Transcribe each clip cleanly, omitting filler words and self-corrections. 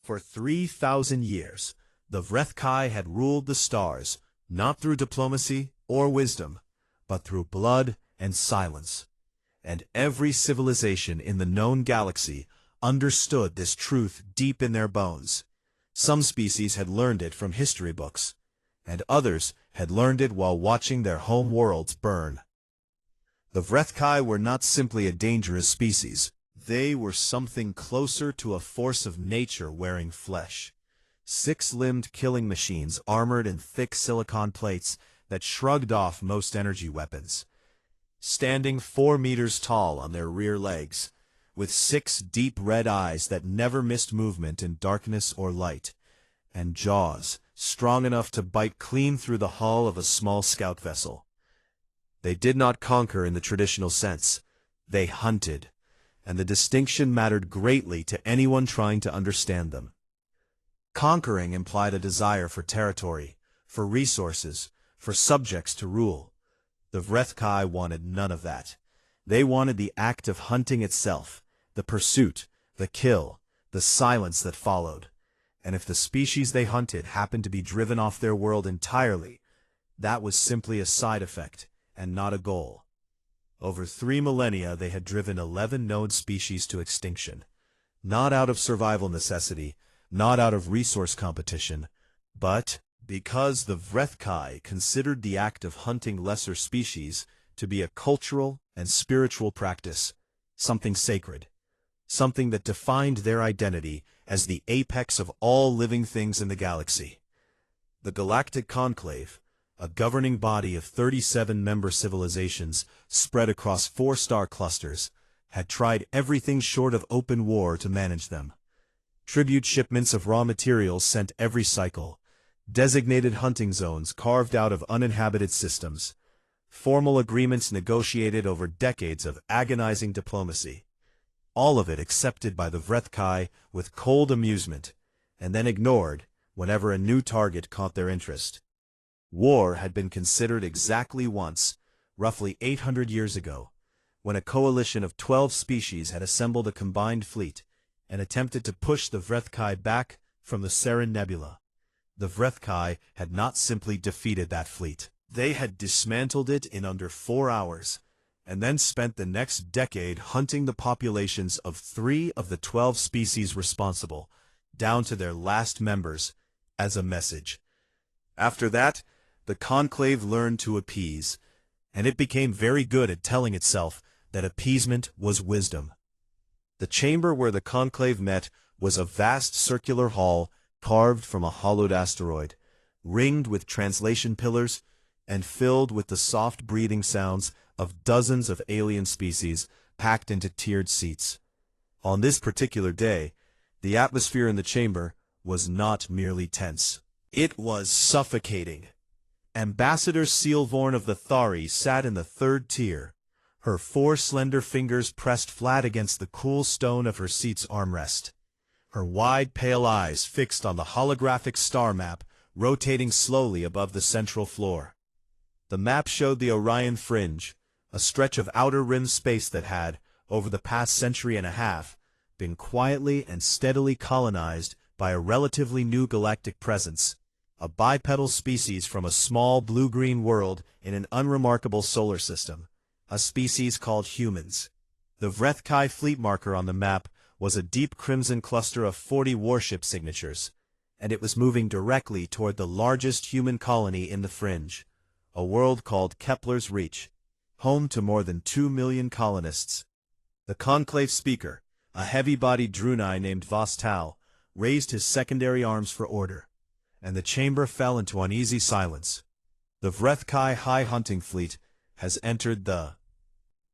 For 3,000 years, the Vrethkai had ruled the stars, not through diplomacy or wisdom, but through blood and silence. And every civilization in the known galaxy understood this truth deep in their bones. Some species had learned it from history books, and others had learned it while watching their home worlds burn. The Vrethkai were not simply a dangerous species. They were something closer to a force of nature wearing flesh. Six-limbed killing machines armored in thick silicon plates that shrugged off most energy weapons. Standing 4 meters tall on their rear legs, with 6 deep red eyes that never missed movement in darkness or light, and jaws strong enough to bite clean through the hull of a small scout vessel. They did not conquer in the traditional sense. They hunted, and the distinction mattered greatly to anyone trying to understand them. Conquering implied a desire for territory, for resources, for subjects to rule. The Vrethkai wanted none of that. They wanted the act of hunting itself, the pursuit, the kill, the silence that followed. And if the species they hunted happened to be driven off their world entirely, that was simply a side effect and not a goal. Over 3 millennia they had driven 11 known species to extinction, not out of survival necessity, not out of resource competition, but because the Vrethkai considered the act of hunting lesser species to be a cultural and spiritual practice, something sacred, something that defined their identity as the apex of all living things in the galaxy. The Galactic Conclave, a governing body of 37 member civilizations spread across 4 star clusters, had tried everything short of open war to manage them. Tribute shipments of raw materials sent every cycle, designated hunting zones carved out of uninhabited systems, formal agreements negotiated over decades of agonizing diplomacy. All of it accepted by the Vrethkai with cold amusement, and then ignored whenever a new target caught their interest. War had been considered exactly once, roughly 800 years ago, when a coalition of 12 species had assembled a combined fleet and attempted to push the Vrethkai back from the Saren Nebula. The Vrethkai had not simply defeated that fleet. They had dismantled it in under 4 hours, and then spent the next decade hunting the populations of 3 of the 12 species responsible, down to their last members, as a message. After that, the Conclave learned to appease, and it became very good at telling itself that appeasement was wisdom. The chamber where the Conclave met was a vast circular hall carved from a hollowed asteroid, ringed with translation pillars, and filled with the soft breathing sounds of dozens of alien species packed into tiered seats. On this particular day, the atmosphere in the chamber was not merely tense. It was suffocating. Ambassador Sealvorn of the Thari sat in the 3rd tier, her 4 slender fingers pressed flat against the cool stone of her seat's armrest, her wide pale eyes fixed on the holographic star map rotating slowly above the central floor. The map showed the Orion Fringe, a stretch of outer rim space that had, over the past century and a half, been quietly and steadily colonized by a relatively new galactic presence, a bipedal species from a small blue-green world in an unremarkable solar system, a species called humans. The Vrethkai fleet marker on the map was a deep crimson cluster of 40 warship signatures, and it was moving directly toward the largest human colony in the Fringe, a world called Kepler's Reach, home to more than 2 million colonists. The Conclave speaker, a heavy-bodied Drunai named Vostal, raised his secondary arms for order, and the chamber fell into uneasy silence. The Vrethkai High Hunting Fleet has entered the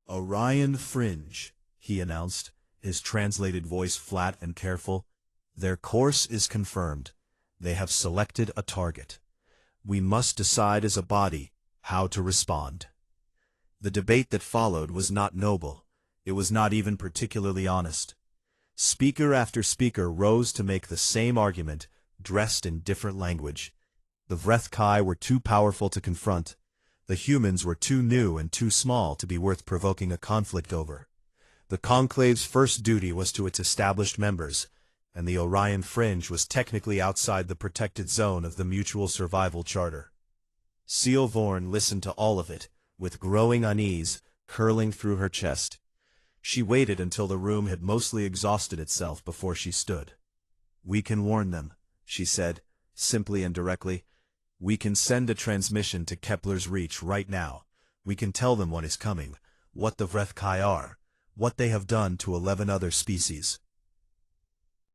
Orion Fringe, he announced, his translated voice flat and careful. Their course is confirmed. They have selected a target. We must decide as a body how to respond. The debate that followed was not noble. It was not even particularly honest. Speaker after speaker rose to make the same argument, dressed in different language. The Vrethkai were too powerful to confront. The humans were too new and too small to be worth provoking a conflict over. The Conclave's first duty was to its established members, and the Orion Fringe was technically outside the protected zone of the Mutual Survival Charter. Seal Vorn listened to all of it, with growing unease curling through her chest. She waited until the room had mostly exhausted itself before she stood. "We can warn them," she said, simply and directly. "We can send a transmission to Kepler's Reach right now. We can tell them what is coming, what the Vrethkai are, what they have done to 11 other species.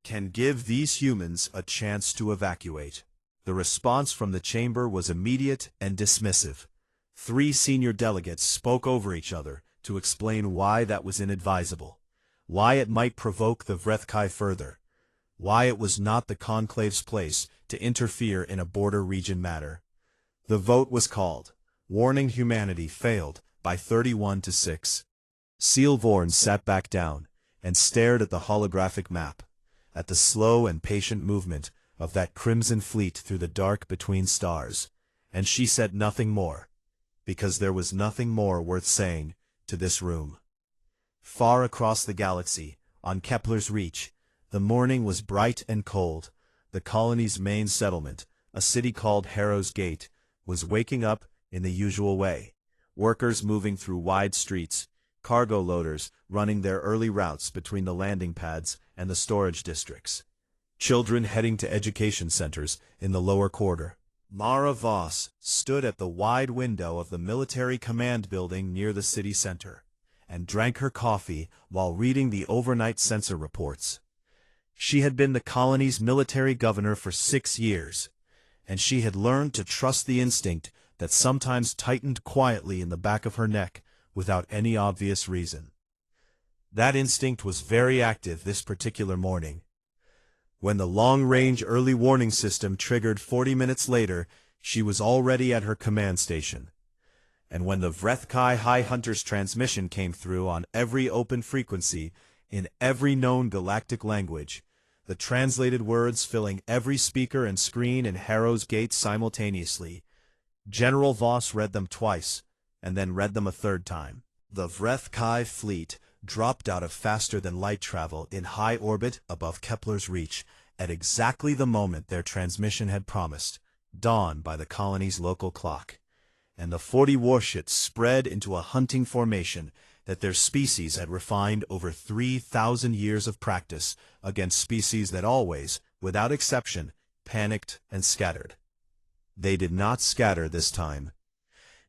Can give these humans a chance to evacuate." The response from the chamber was immediate and dismissive. 3 senior delegates spoke over each other to explain why that was inadvisable, why it might provoke the Vrethkai further, why it was not the Conclave's place to interfere in a border region matter. The vote was called. Warning humanity failed by 31 to 6. Seal Vorn sat back down and stared at the holographic map, at the slow and patient movement of that crimson fleet through the dark between stars, and she said nothing more, because there was nothing more worth saying to this room. Far across the galaxy, on Kepler's Reach, the morning was bright and cold. The colony's main settlement, a city called Harrow's Gate, was waking up in the usual way. Workers moving through wide streets, cargo loaders running their early routes between the landing pads and the storage districts. Children heading to education centers in the lower quarter. Mara Voss stood at the wide window of the military command building near the city center, and drank her coffee while reading the overnight sensor reports. She had been the colony's military governor for 6 years, and she had learned to trust the instinct that sometimes tightened quietly in the back of her neck without any obvious reason. That instinct was very active this particular morning. When the long-range early warning system triggered 40 minutes later, she was already at her command station. And when the Vrethkai High Hunter's transmission came through on every open frequency, in every known galactic language, the translated words filling every speaker and screen in Harrow's Gate simultaneously, General Voss read them twice, and then read them a third time. The Vrethkai fleet dropped out of faster-than-light travel in high orbit above Kepler's Reach at exactly the moment their transmission had promised, dawn by the colony's local clock, and the 40 warships spread into a hunting formation that their species had refined over 3,000 years of practice against species that always, without exception, panicked and scattered. They did not scatter this time.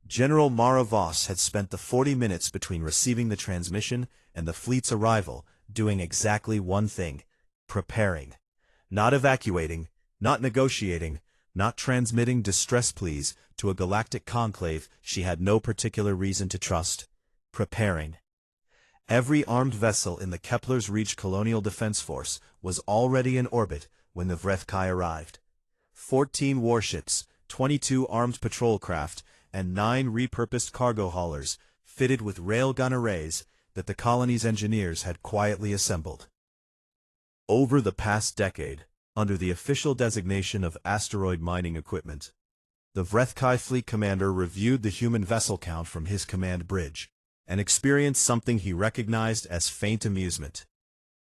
General Mara Voss had spent the 40 minutes between receiving the transmission and the fleet's arrival doing exactly one thing: preparing. Not evacuating, not negotiating, not transmitting distress pleas to a galactic conclave she had no particular reason to trust. Preparing. Every armed vessel in the Kepler's Reach Colonial Defense Force was already in orbit when the Vrethkai arrived. 14 warships, 22 armed patrol craft, and 9 repurposed cargo haulers, fitted with railgun arrays, that the colony's engineers had quietly assembled. Over the past decade, under the official designation of asteroid mining equipment, the Vrethkai fleet commander reviewed the human vessel count from his command bridge, and experienced something he recognized as faint amusement.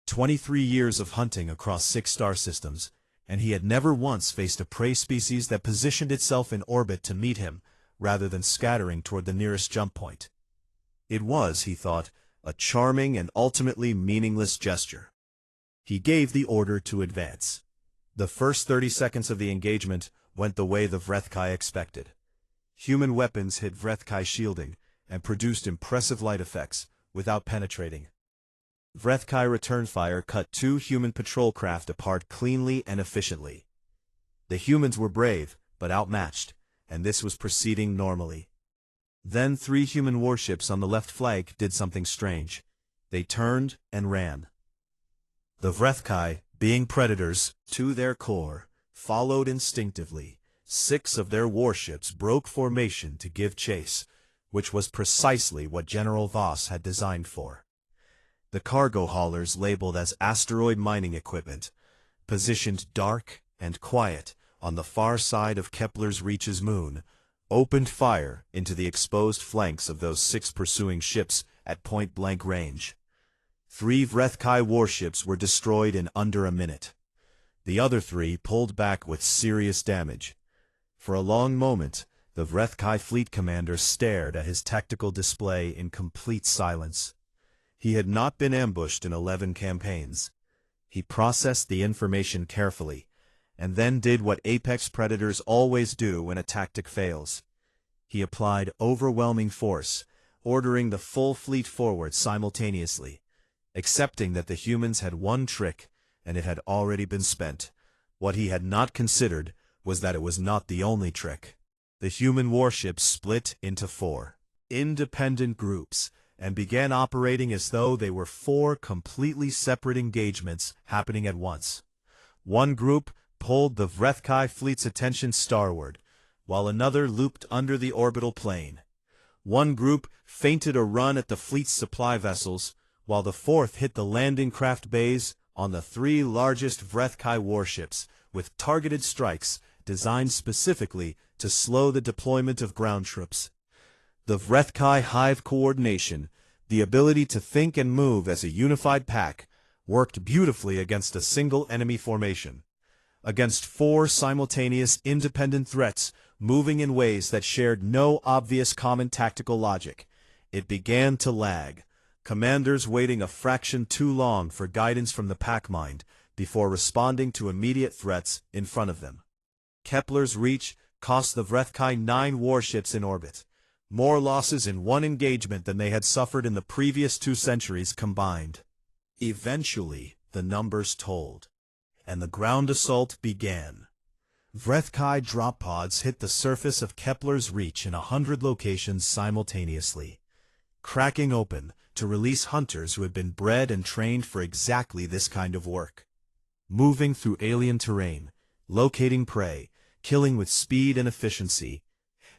23 years of hunting across 6 star systems, and he had never once faced a prey species that positioned itself in orbit to meet him, rather than scattering toward the nearest jump point. It was, he thought, a charming and ultimately meaningless gesture. He gave the order to advance. The first 30 seconds of the engagement went the way the Vrethkai expected. Human weapons hit Vrethkai shielding and produced impressive light effects without penetrating. Vrethkai return fire cut 2 human patrol craft apart cleanly and efficiently. The humans were brave, but outmatched, and this was proceeding normally. Then 3 human warships on the left flank did something strange. They turned and ran. The Vrethkai, being predators to their core, followed instinctively. 6 of their warships broke formation to give chase, which was precisely what General Voss had designed for. The cargo haulers, labeled as asteroid mining equipment, positioned dark and quiet on the far side of Kepler's Reach's moon, opened fire into the exposed flanks of those 6 pursuing ships at point-blank range. 3 Vrethkai warships were destroyed in under a minute. The other three pulled back with serious damage. For a long moment, the Vrethkai fleet commander stared at his tactical display in complete silence. He had not been ambushed in 11 campaigns. He processed the information carefully, and then did what apex predators always do when a tactic fails. He applied overwhelming force, ordering the full fleet forward simultaneously, accepting that the humans had one trick and it had already been spent. What he had not considered was that it was not the only trick. The human warships split into 4 independent groups and began operating as though they were 4 completely separate engagements happening at once. One group pulled the Vrethkai fleet's attention starward, while another looped under the orbital plane. One group feinted a run at the fleet's supply vessels, while the fourth hit the landing craft bays on the 3 largest Vrethkai warships with targeted strikes designed specifically to slow the deployment of ground troops. The Vrethkai hive coordination, the ability to think and move as a unified pack, worked beautifully against a single enemy formation. Against 4 simultaneous independent threats moving in ways that shared no obvious common tactical logic, it began to lag, commanders waiting a fraction too long for guidance from the pack mind before responding to immediate threats in front of them. Kepler's reach cost the Vrethkai 9 warships in orbit, more losses in one engagement than they had suffered in the previous 2 centuries combined. Eventually, the numbers told, and the ground assault began. Vrethkai drop pods hit the surface of Kepler's reach in 100 locations simultaneously, cracking open to release hunters who had been bred and trained for exactly this kind of work. Moving through alien terrain, locating prey, killing with speed and efficiency,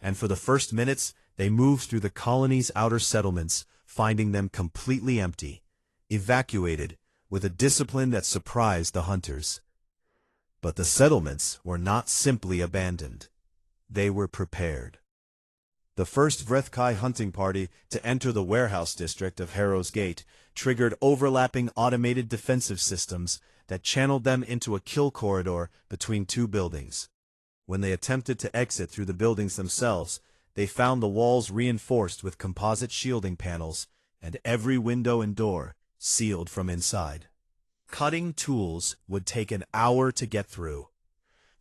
and for the first minutes, they moved through the colony's outer settlements, finding them completely empty, evacuated, with a discipline that surprised the hunters. But the settlements were not simply abandoned. They were prepared. The first Vrethkai hunting party to enter the warehouse district of Harrow's Gate triggered overlapping automated defensive systems that channeled them into a kill corridor between 2 buildings. When they attempted to exit through the buildings themselves, they found the walls reinforced with composite shielding panels and every window and door sealed from inside. Cutting tools would take an hour to get through.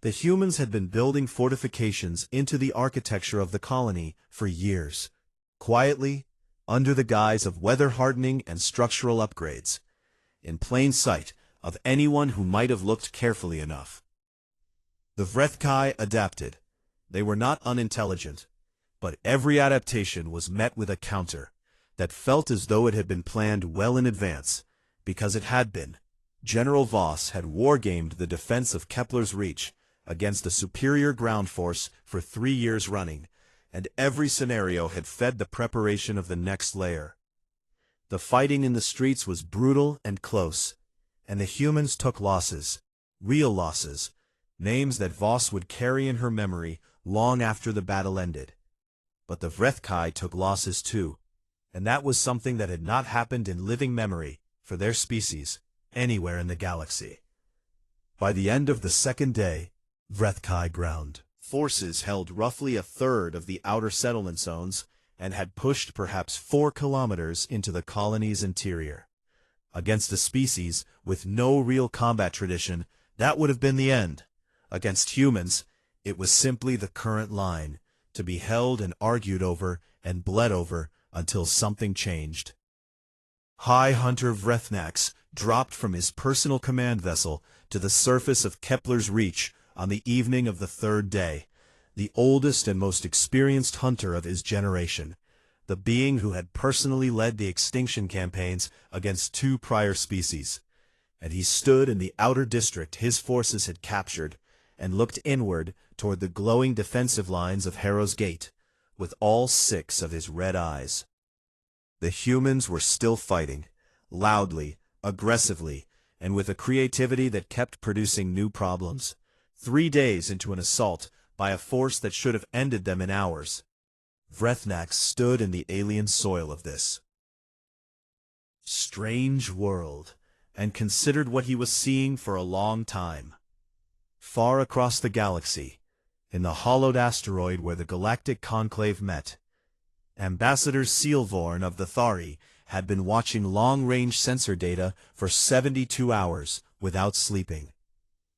The humans had been building fortifications into the architecture of the colony for years, quietly, under the guise of weather hardening and structural upgrades, in plain sight of anyone who might have looked carefully enough. The Vrethkai adapted. They were not unintelligent, but every adaptation was met with a counter that felt as though it had been planned well in advance, because it had been. General Voss had wargamed the defense of Kepler's reach against a superior ground force for 3 years running, and every scenario had fed the preparation of the next layer. The fighting in the streets was brutal and close, and the humans took losses, real losses, names that Voss would carry in her memory long after the battle ended. But the Vrethkai took losses too, and that was something that had not happened in living memory for their species anywhere in the galaxy. By the end of the 2nd day, Vrethkai ground forces held roughly a third of the outer settlement zones and had pushed perhaps 4 kilometers into the colony's interior. Against a species with no real combat tradition, that would have been the end. Against humans, it was simply the current line, to be held and argued over and bled over until something changed. High Hunter Vrethnax dropped from his personal command vessel to the surface of Kepler's reach on the evening of the 3rd day, the oldest and most experienced hunter of his generation, the being who had personally led the extinction campaigns against 2 prior species. And he stood in the outer district his forces had captured, and looked inward toward the glowing defensive lines of Harrow's Gate, with all 6 of his red eyes. The humans were still fighting, loudly, aggressively, and with a creativity that kept producing new problems. 3 days into an assault by a force that should have ended them in hours. Vrethnax stood in the alien soil of this strange world, and considered what he was seeing for a long time. far across the galaxy, in the hollowed asteroid where the Galactic Conclave met, Ambassador Sealvorn of the Thari had been watching long-range sensor data for 72 hours without sleeping.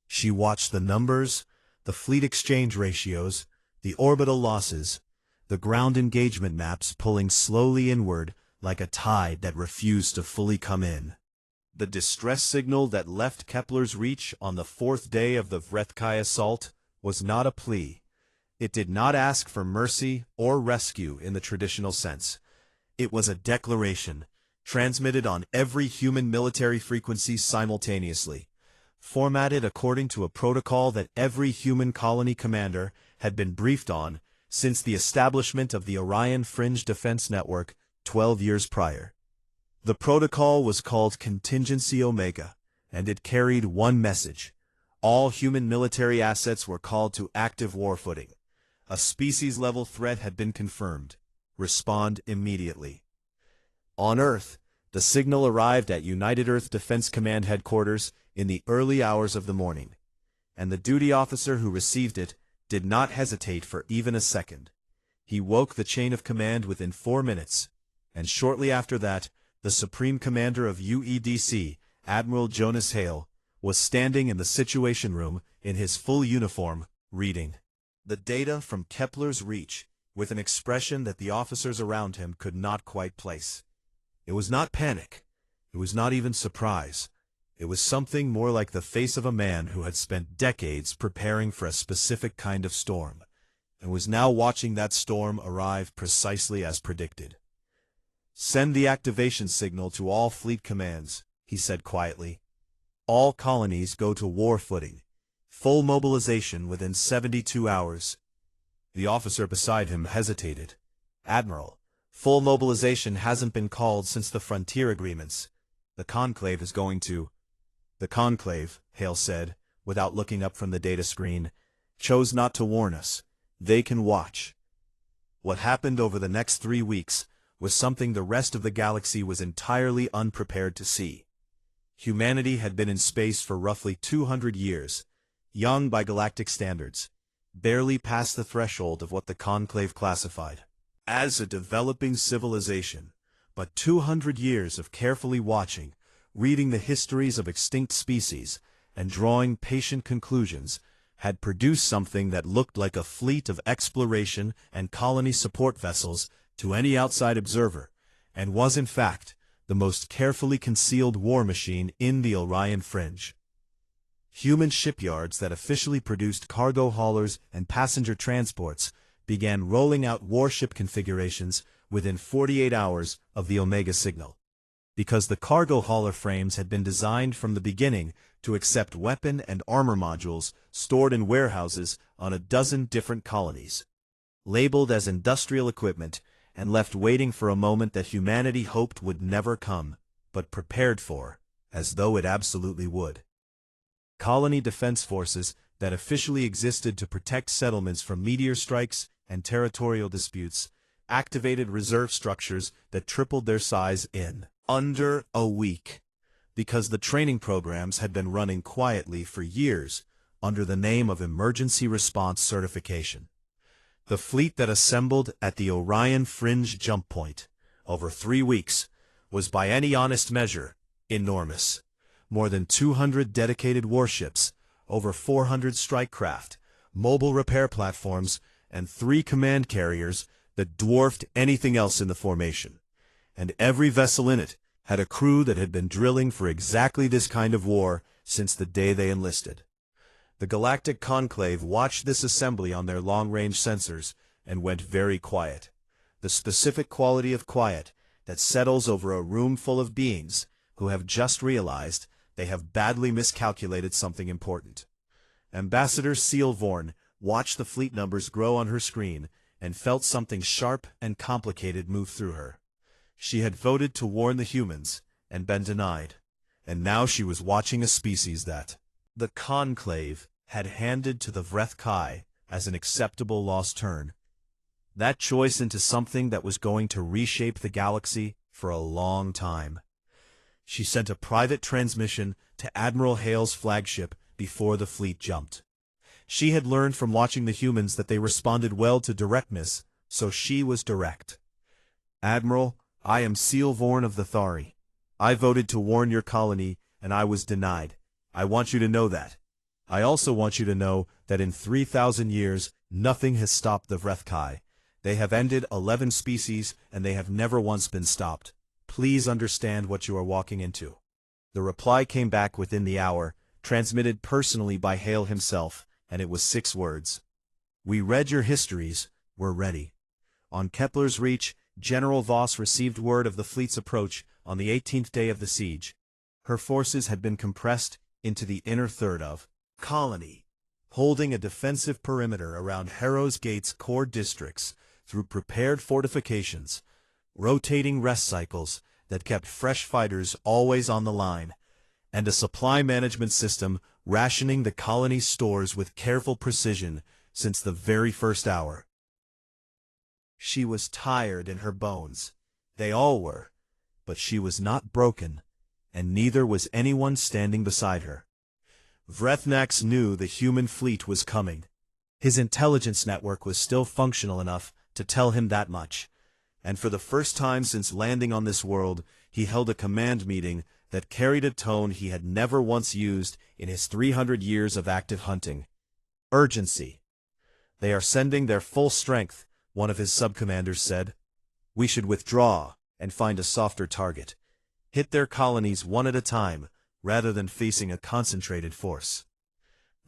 She watched the numbers, the fleet exchange ratios, the orbital losses, the ground engagement maps pulling slowly inward like a tide that refused to fully come in. The distress signal that left Kepler's reach on the 4th day of the Vrethkai assault was not a plea. It did not ask for mercy or rescue in the traditional sense. It was a declaration, transmitted on every human military frequency simultaneously, formatted according to a protocol that every human colony commander had been briefed on since the establishment of the Orion Fringe Defense Network 12 years prior. The protocol was called Contingency Omega, and it carried one message. All human military assets were called to active war footing. A species-level threat had been confirmed. Respond immediately. On Earth, the signal arrived at United Earth Defense Command headquarters in the early hours of the morning, and the duty officer who received it did not hesitate for even a second. He woke the chain of command within 4 minutes, and shortly after that, the Supreme Commander of UEDC, Admiral Jonas Hale, was standing in the Situation Room in his full uniform, reading the data from Kepler's reach with an expression that the officers around him could not quite place. It was not panic. It was not even surprise. It was something more like the face of a man who had spent decades preparing for a specific kind of storm, and was now watching that storm arrive precisely as predicted. "Send the activation signal to all fleet commands," he said quietly. "All colonies go to war footing. Full mobilization within 72 hours. The officer beside him hesitated. "Admiral, full mobilization hasn't been called since the frontier agreements. The Conclave is going to—" "The Conclave," Hale said, without looking up from the data screen, "chose not to warn us. They can watch." What happened over the next 3 weeks was something the rest of the galaxy was entirely unprepared to see. Humanity had been in space for roughly 200 years, young by galactic standards, barely past the threshold of what the Conclave classified as a developing civilization, but 200 years of carefully watching, reading the histories of extinct species, and drawing patient conclusions had produced something that looked like a fleet of exploration and colony support vessels to any outside observer, and was in fact the most carefully concealed war machine in the Orion Fringe. Human shipyards that officially produced cargo haulers and passenger transports began rolling out warship configurations within 48 hours of the Omega signal. Because the cargo hauler frames had been designed from the beginning to accept weapon and armor modules stored in warehouses on a dozen different colonies, labeled as industrial equipment and left waiting for a moment that humanity hoped would never come, but prepared for, as though it absolutely would. Colony defense forces that officially existed to protect settlements from meteor strikes and territorial disputes activated reserve structures that tripled their size in under a week, because the training programs had been running quietly for years under the name of Emergency Response Certification. The fleet that assembled at the Orion Fringe jump point over 3 weeks was by any honest measure enormous. More than 200 dedicated warships, over 400 strike craft, mobile repair platforms, and 3 command carriers that dwarfed anything else in the formation. And every vessel in it had a crew that had been drilling for exactly this kind of war since the day they enlisted. The Galactic Conclave watched this assembly on their long-range sensors and went very quiet. The specific quality of quiet that settles over a room full of beings who have just realized they have badly miscalculated something important. Ambassador Sealvorn watched the fleet numbers grow on her screen and felt something sharp and complicated move through her. She had voted to warn the humans and been denied, and now she was watching a species that the Conclave had handed to the Vrethkai as an acceptable lost turn. That choice into something that was going to reshape the galaxy for a long time. She sent a private transmission to Admiral Hale's flagship before the fleet jumped. She had learned from watching the humans that they responded well to directness, so she was direct. "Admiral, I am Sealvorn of the Thari. I voted to warn your colony, and I was denied. I want you to know that. I also want you to know that in 3,000 years, nothing has stopped the Vrethkai. They have ended 11 species, and they have never once been stopped. Please understand what you are walking into." The reply came back within the hour, transmitted personally by Hale himself, and it was 6 words. "We read your histories, we're ready." On Kepler's Reach, General Voss received word of the fleet's approach on the 18th day of the siege. Her forces had been compressed into the inner third of colony, holding a defensive perimeter around Harrow's Gate's core districts through prepared fortifications, rotating rest cycles that kept fresh fighters always on the line, and a supply management system rationing the colony's stores with careful precision since the very first hour. She was tired in her bones. They all were. But she was not broken, and neither was anyone standing beside her. Vrethnax knew the human fleet was coming. His intelligence network was still functional enough to tell him that much, and for the first time since landing on this world, he held a command meeting that carried a tone he had never once used in his 300 years of active hunting. Urgency. "They are sending their full strength," one of his subcommanders said. "We should withdraw and find a softer target. Hit their colonies one at a time, rather than facing a concentrated force."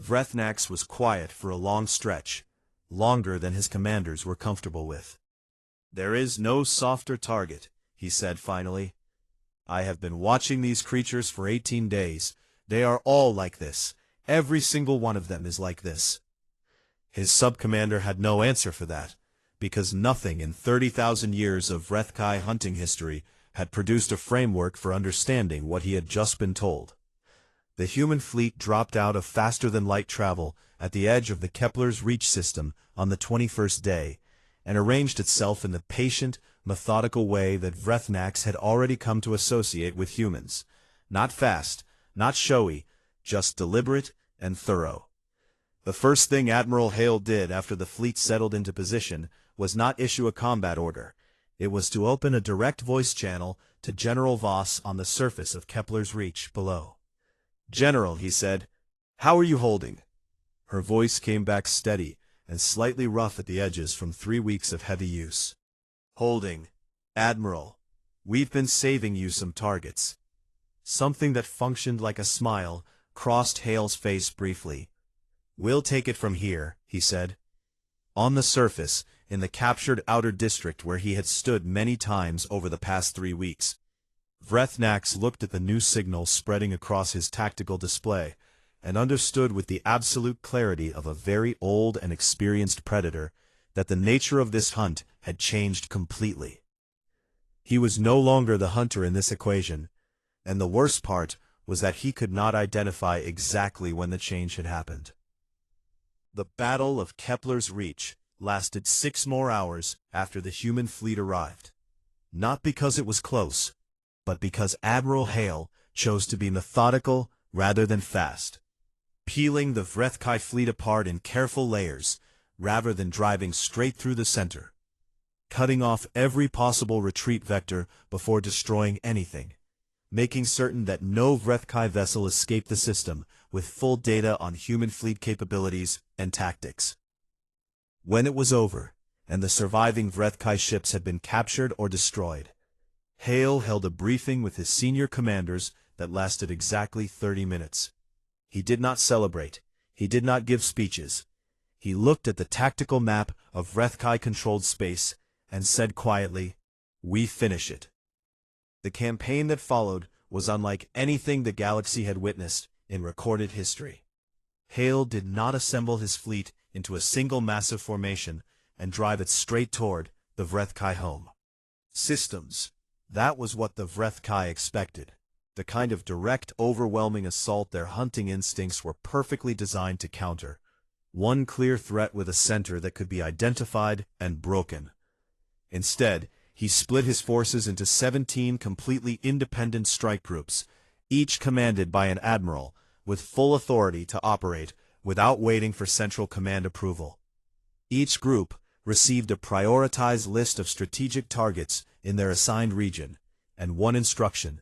Vrethnax was quiet for a long stretch, longer than his commanders were comfortable with. "There is no softer target," he said finally. "I have been watching these creatures for 18 days. They are all like this. Every single one of them is like this." His subcommander had no answer for that, because nothing in 30,000 years of Vrethkai hunting history had produced a framework for understanding what he had just been told. The human fleet dropped out of faster-than-light travel at the edge of the Kepler's Reach system on the 21st day, and arranged itself in the patient, methodical way that Vrethnax had already come to associate with humans. Not fast, not showy, just deliberate and thorough. The first thing Admiral Hale did after the fleet settled into position was not issue a combat order. It was to open a direct voice channel to General Voss on the surface of Kepler's Reach below. "General," he said, "how are you holding?" Her voice came back steady and slightly rough at the edges from 3 weeks of heavy use. "Holding, Admiral. We've been saving you some targets." Something that functioned like a smile crossed Hale's face briefly. "We'll take it from here," he said. On the surface, in the captured outer district where he had stood many times over the past 3 weeks, Vrethnax looked at the new signal spreading across his tactical display, and understood with the absolute clarity of a very old and experienced predator that the nature of this hunt had changed completely. He was no longer the hunter in this equation, and the worst part was that he could not identify exactly when the change had happened. The Battle of Kepler's Reach lasted 6 more hours after the human fleet arrived. Not because it was close, but because Admiral Hale chose to be methodical rather than fast, peeling the Vrethkai fleet apart in careful layers rather than driving straight through the center, cutting off every possible retreat vector before destroying anything, making certain that no Vrethkai vessel escaped the system with full data on human fleet capabilities and tactics. When it was over, and the surviving Vrethkai ships had been captured or destroyed, Hale held a briefing with his senior commanders that lasted exactly 30 minutes. He did not celebrate. He did not give speeches. He looked at the tactical map of Vrethkai-controlled space and said quietly, "We finish it." The campaign that followed was unlike anything the galaxy had witnessed in recorded history. Hale did not assemble his fleet into a single massive formation and drive it straight toward the Vrethkai home. Systems. That was what the Vrethkai expected. The kind of direct, overwhelming assault their hunting instincts were perfectly designed to counter. One clear threat with a center that could be identified and broken. Instead, he split his forces into 17 completely independent strike groups, each commanded by an admiral, with full authority to operate without waiting for central command approval. Each group received a prioritized list of strategic targets in their assigned region, and one instruction: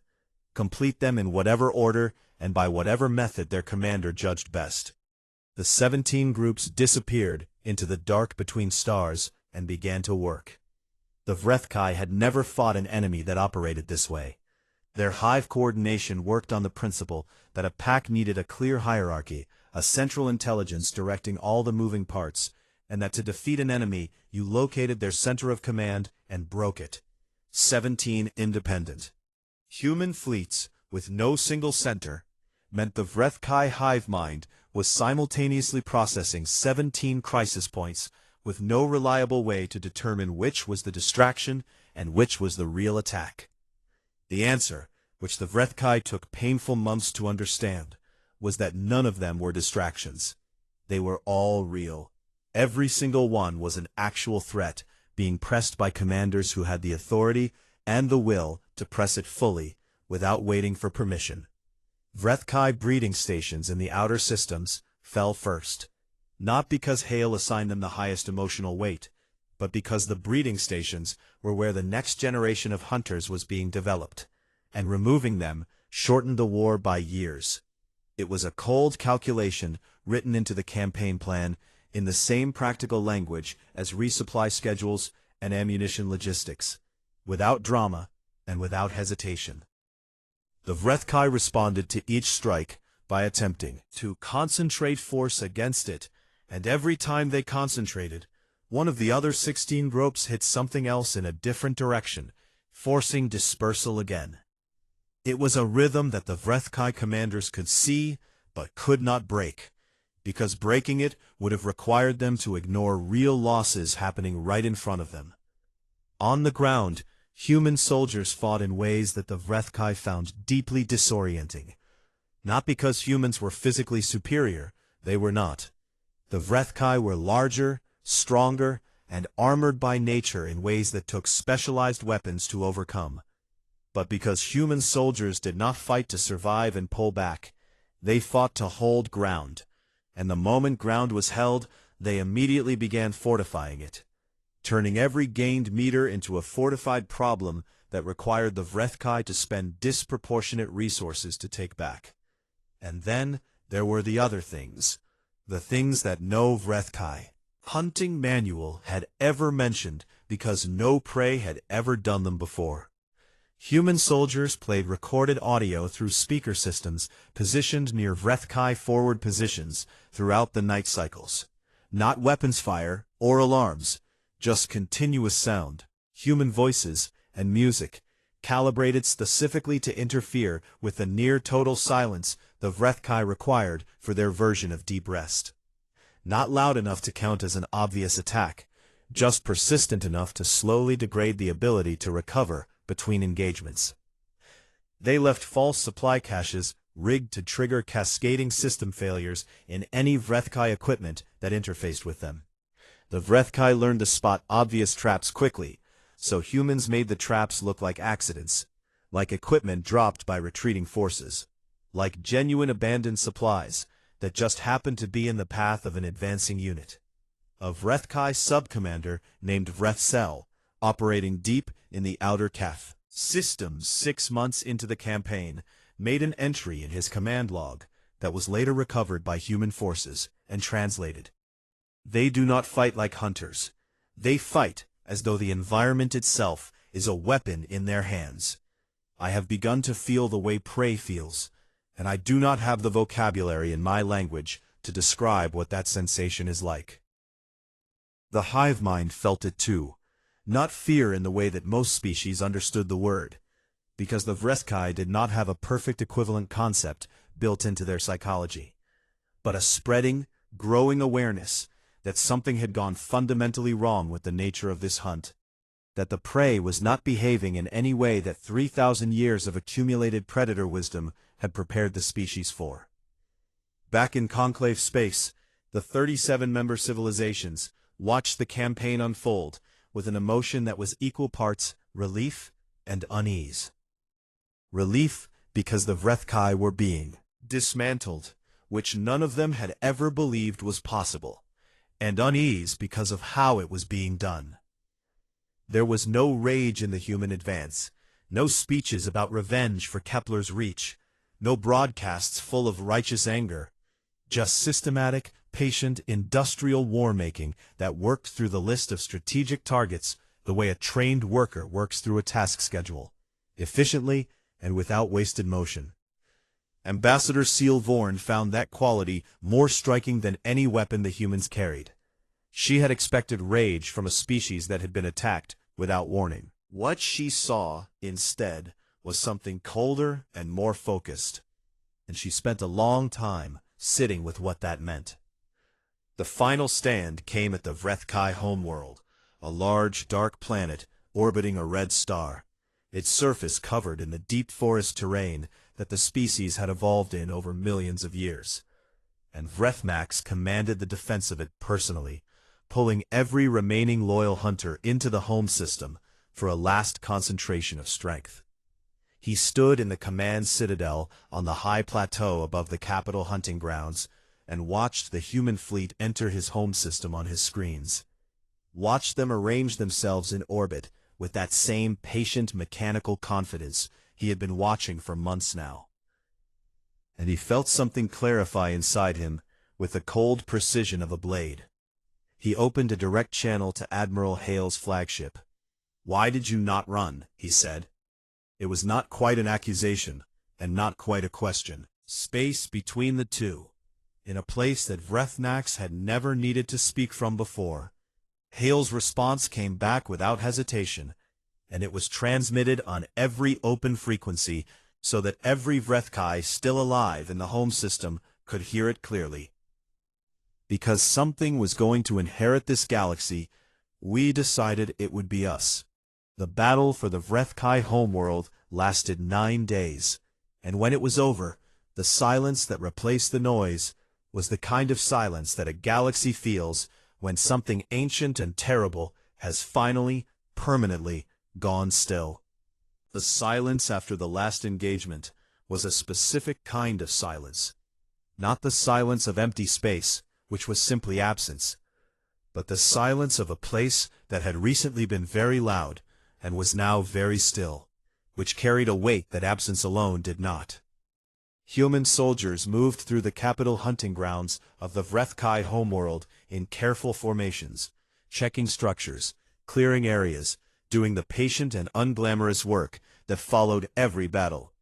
complete them in whatever order and by whatever method their commander judged best. The 17 groups disappeared into the dark between stars and began to work. The Vrethkai had never fought an enemy that operated this way. Their hive coordination worked on the principle that a pack needed a clear hierarchy, a central intelligence directing all the moving parts, and that to defeat an enemy, you located their center of command and broke it. 17 independent human fleets with no single center meant the Vrethkai hive mind was simultaneously processing 17 crisis points with no reliable way to determine which was the distraction and which was the real attack. The answer, which the Vrethkai took painful months to understand, was that none of them were distractions. They were all real. Every single one was an actual threat, being pressed by commanders who had the authority and the will to press it fully, without waiting for permission. Vrethkai breeding stations in the outer systems fell first, not because Hale assigned them the highest emotional weight, but because the breeding stations were where the next generation of hunters was being developed, and removing them shortened the war by years. It was a cold calculation written into the campaign plan in the same practical language as resupply schedules and ammunition logistics, without drama and without hesitation. The Vrethkai responded to each strike by attempting to concentrate force against it, and every time they concentrated, one of the other 16 groups hit something else in a different direction, forcing dispersal again. It was a rhythm that the Vrethkai commanders could see but could not break, because breaking it would have required them to ignore real losses happening right in front of them. On the ground, human soldiers fought in ways that the Vrethkai found deeply disorienting. Not because humans were physically superior, they were not. The Vrethkai were larger, stronger, and armored by nature in ways that took specialized weapons to overcome. But because human soldiers did not fight to survive and pull back, they fought to hold ground, and the moment ground was held, they immediately began fortifying it, turning every gained meter into a fortified problem that required the Vrethkai to spend disproportionate resources to take back. And then there were the other things, the things that no Vrethkai hunting manual had ever mentioned because no prey had ever done them before. Human soldiers played recorded audio through speaker systems positioned near Vrethkai forward positions throughout the night cycles. Not weapons fire or alarms, just continuous sound, human voices, and music, calibrated specifically to interfere with the near-total silence the Vrethkai required for their version of deep rest. Not loud enough to count as an obvious attack, just persistent enough to slowly degrade the ability to recover between engagements. They left false supply caches rigged to trigger cascading system failures in any Vrethkai equipment that interfaced with them. The Vrethkai learned to spot obvious traps quickly, so humans made the traps look like accidents, like equipment dropped by retreating forces, like genuine abandoned supplies that just happened to be in the path of an advancing unit. A Vrethkai sub-commander named Vrethsel, operating deep in the outer Keth systems 6 months into the campaign, made an entry in his command log that was later recovered by human forces and translated. They do not fight like hunters. They fight as though the environment itself is a weapon in their hands. I have begun to feel the way prey feels, and I do not have the vocabulary in my language to describe what that sensation is like. The hive mind felt it too. Not fear in the way that most species understood the word, because the Vrethkai did not have a perfect equivalent concept built into their psychology, but a spreading, growing awareness that something had gone fundamentally wrong with the nature of this hunt, that the prey was not behaving in any way that 3,000 years of accumulated predator wisdom had prepared the species for. Back in Conclave space, the 37-member civilizations watched the campaign unfold with an emotion that was equal parts relief and unease. Relief because the Vrethkai were being dismantled, which none of them had ever believed was possible, and unease because of how it was being done. There was no rage in the human advance, no speeches about revenge for Kepler's reach, no broadcasts full of righteous anger, just systematic, patient, industrial war-making that worked through the list of strategic targets the way a trained worker works through a task schedule, efficiently and without wasted motion. Ambassador Seal Vorn found that quality more striking than any weapon the humans carried. She had expected rage from a species that had been attacked without warning. What she saw, instead, was something colder and more focused, and she spent a long time sitting with what that meant. The final stand came at the Vrethkai homeworld, a large, dark planet orbiting a red star, its surface covered in the deep forest terrain that the species had evolved in over millions of years. And Vrethmax commanded the defense of it personally, pulling every remaining loyal hunter into the home system for a last concentration of strength. He stood in the command citadel on the high plateau above the capital hunting grounds and watched the human fleet enter his home system on his screens. Watched them arrange themselves in orbit with that same patient mechanical confidence he had been watching for months now. And he felt something clarify inside him with the cold precision of a blade. He opened a direct channel to Admiral Hale's flagship. "Why did you not run?" he said. It was not quite an accusation, and not quite a question. Space between the two, in a place that Vrethnax had never needed to speak from before. Hale's response came back without hesitation, and it was transmitted on every open frequency so that every Vrethkai still alive in the home system could hear it clearly. Because something was going to inherit this galaxy, we decided it would be us. The battle for the Vrethkai homeworld lasted 9 days, and when it was over, the silence that replaced the noise was the kind of silence that a galaxy feels when something ancient and terrible has finally, permanently, gone still. The silence after the last engagement was a specific kind of silence, not the silence of empty space, which was simply absence, but the silence of a place that had recently been very loud and was now very still, which carried a weight that absence alone did not. Human soldiers moved through the capital hunting grounds of the Vrethkai homeworld in careful formations, checking structures, clearing areas, doing the patient and unglamorous work that followed every battle.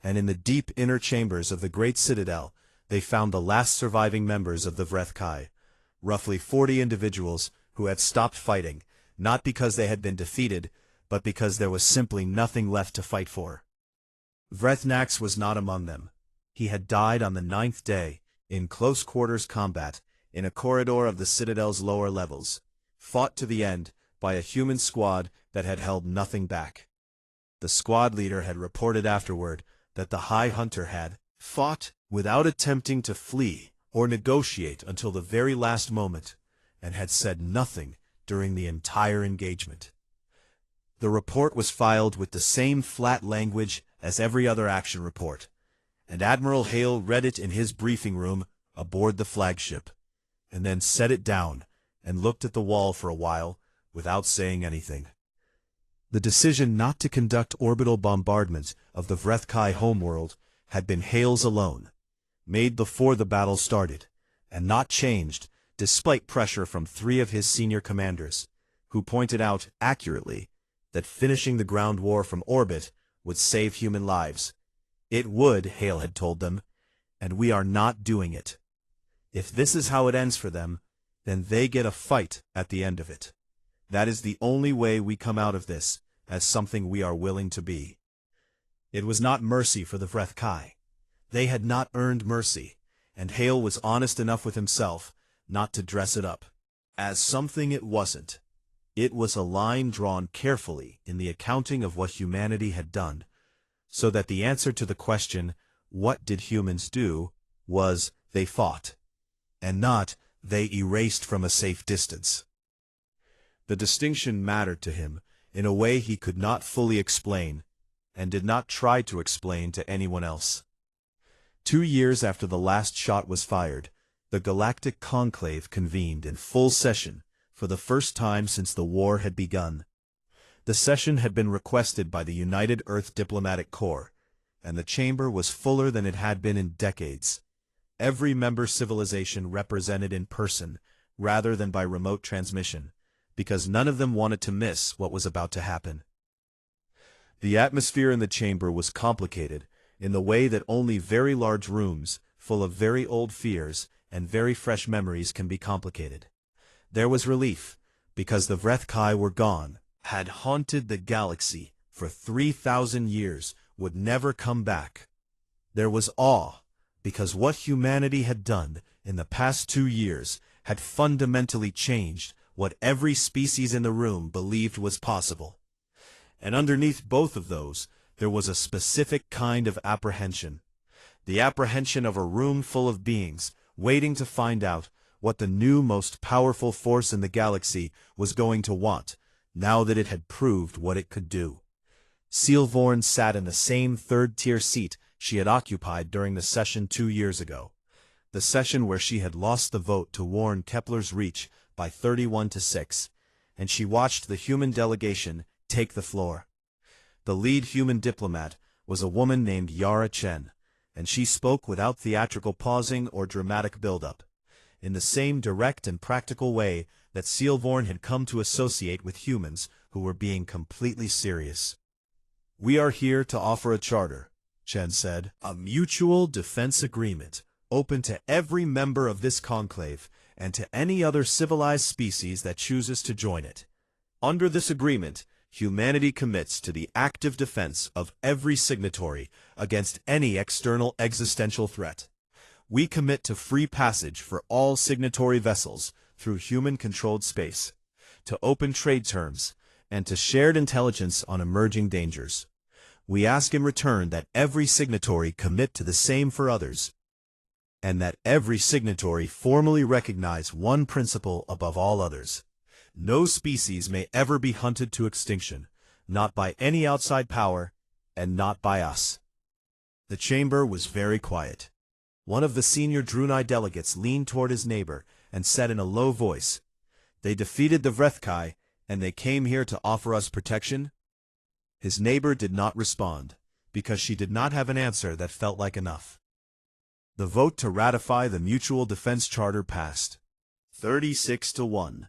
And in the deep inner chambers of the great citadel, they found the last surviving members of the Vrethkai, roughly 40 individuals who had stopped fighting, not because they had been defeated, but because there was simply nothing left to fight for. Vrethnax was not among them. He had died on the 9th day, in close-quarters combat, in a corridor of the Citadel's lower levels, fought to the end by a human squad that had held nothing back. The squad leader had reported afterward that the High Hunter had fought without attempting to flee or negotiate until the very last moment, and had said nothing during the entire engagement. The report was filed with the same flat language as every other action report, and Admiral Hale read it in his briefing room aboard the flagship, and then set it down and looked at the wall for a while without saying anything. The decision not to conduct orbital bombardment of the Vrethkai homeworld had been Hale's alone, made before the battle started, and not changed despite pressure from 3 of his senior commanders, who pointed out accurately that finishing the ground war from orbit would save human lives. It would, Hale had told them, and we are not doing it. If this is how it ends for them, then they get a fight at the end of it. That is the only way we come out of this as something we are willing to be. It was not mercy for the Vrethkai. They had not earned mercy, and Hale was honest enough with himself not to dress it up as something it wasn't. It was a line drawn carefully in the accounting of what humanity had done, so that the answer to the question, what did humans do, was they fought, and not they erased from a safe distance. The distinction mattered to him in a way he could not fully explain, and did not try to explain to anyone else. 2 years after the last shot was fired, the Galactic Conclave convened in full session for the first time since the war had begun. The session had been requested by the United Earth Diplomatic Corps, and the chamber was fuller than it had been in decades. Every member civilization represented in person, rather than by remote transmission, because none of them wanted to miss what was about to happen. The atmosphere in the chamber was complicated, in the way that only very large rooms, full of very old fears and very fresh memories can be complicated. There was relief, because the Vrethkai were gone, had haunted the galaxy for 3,000 years, would never come back. There was awe, because what humanity had done in the past 2 years had fundamentally changed what every species in the room believed was possible. And underneath both of those, there was a specific kind of apprehension. The apprehension of a room full of beings, waiting to find out what the new most powerful force in the galaxy was going to want, now that it had proved what it could do. Sealvorn sat in the same third-tier seat she had occupied during the session 2 years ago, the session where she had lost the vote to warn Kepler's reach by 31-6, and she watched the human delegation take the floor. The lead human diplomat was a woman named Yara Chen, and she spoke without theatrical pausing or dramatic build-up, in the same direct and practical way that Sealvorn had come to associate with humans who were being completely serious. "We are here to offer a charter," Chen said, "a mutual defense agreement, open to every member of this conclave and to any other civilized species that chooses to join it. Under this agreement, humanity commits to the active defense of every signatory against any external existential threat. We commit to free passage for all signatory vessels through human-controlled space, to open trade terms, and to shared intelligence on emerging dangers. We ask in return that every signatory commit to the same for others, and that every signatory formally recognize one principle above all others. No species may ever be hunted to extinction, not by any outside power, and not by us." The chamber was very quiet. One of the senior Drunai delegates leaned toward his neighbor and said in a low voice, "They defeated the Vrethkai, and they came here to offer us protection?" His neighbor did not respond, because she did not have an answer that felt like enough. The vote to ratify the Mutual Defense Charter passed, 36-1.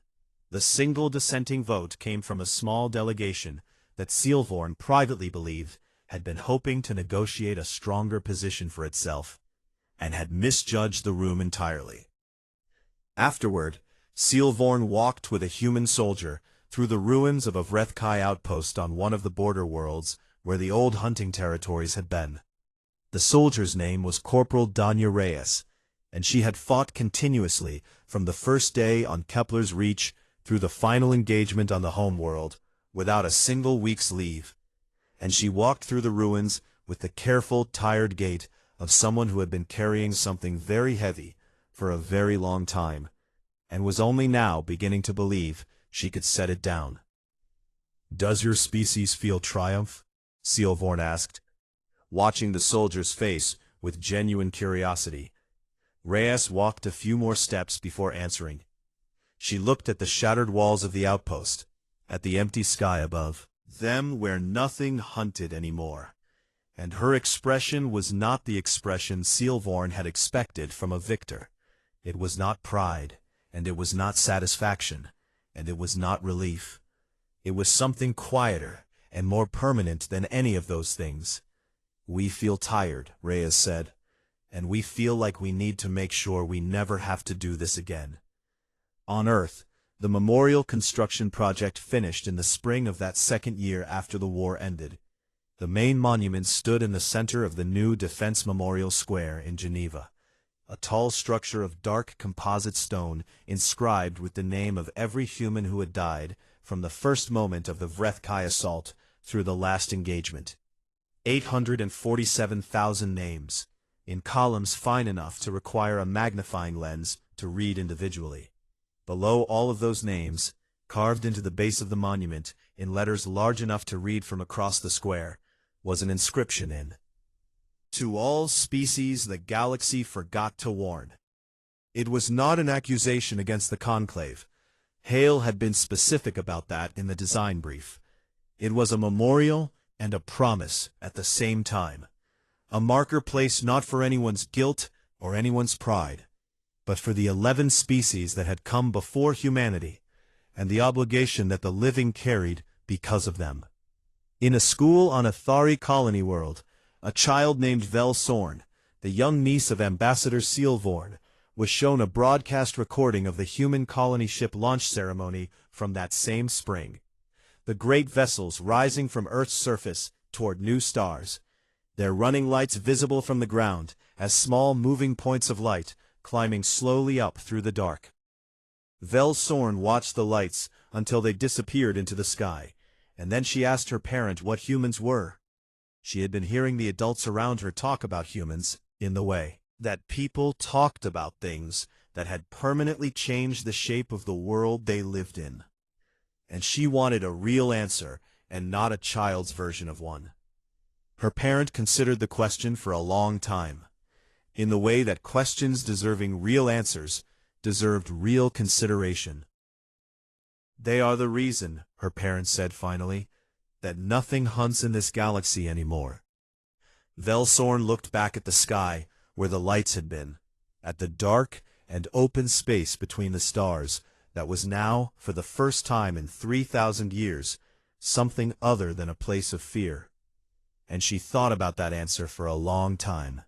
The single dissenting vote came from a small delegation that Sealvorn privately believed had been hoping to negotiate a stronger position for itself, and had misjudged the room entirely. Afterward, Sealvorn walked with a human soldier through the ruins of a Vrethkai outpost on one of the border worlds where the old hunting territories had been. The soldier's name was Corporal Danya Reyes, and she had fought continuously from the first day on Kepler's reach through the final engagement on the homeworld, without a single week's leave. And she walked through the ruins with the careful, tired gait of someone who had been carrying something very heavy for a very long time, and was only now beginning to believe she could set it down. "Does your species feel triumph?" Sealvorn asked, watching the soldier's face with genuine curiosity. Reyes walked a few more steps before answering. She looked at the shattered walls of the outpost, at the empty sky above them where nothing hunted anymore, and her expression was not the expression Sealvorn had expected from a victor. It was not pride, and it was not satisfaction, and it was not relief. It was something quieter and more permanent than any of those things. "We feel tired," Reyes said, "and we feel like we need to make sure we never have to do this again." On Earth, the memorial construction project finished in the spring of that second year after the war ended. The main monument stood in the center of the new Defense Memorial Square in Geneva, a tall structure of dark composite stone inscribed with the name of every human who had died from the first moment of the Vrethkai assault through the last engagement. 847,000 names, in columns fine enough to require a magnifying lens to read individually. Below all of those names, carved into the base of the monument in letters large enough to read from across the square, was an inscription in To all species the galaxy forgot to warn. It was not an accusation against the Conclave. Hale had been specific about that in the design brief. It was a memorial and a promise at the same time. A marker placed not for anyone's guilt or anyone's pride, but for the 11 species that had come before humanity, and the obligation that the living carried because of them. In a school on a Thari colony world, a child named Vel Sorn, the young niece of Ambassador Sealvorn, was shown a broadcast recording of the human colony ship launch ceremony from that same spring. The great vessels rising from Earth's surface toward new stars, their running lights visible from the ground as small moving points of light climbing slowly up through the dark. Vel Sorn watched the lights until they disappeared into the sky, and then she asked her parent what humans were. She had been hearing the adults around her talk about humans in the way that people talked about things that had permanently changed the shape of the world they lived in. And she wanted a real answer and not a child's version of one. Her parent considered the question for a long time, in the way that questions deserving real answers deserved real consideration. "They are the reason," her parent said finally, "that nothing hunts in this galaxy anymore." Vel Sorn looked back at the sky where the lights had been, at the dark and open space between the stars that was now, for the first time in 3,000 years, something other than a place of fear. And she thought about that answer for a long time.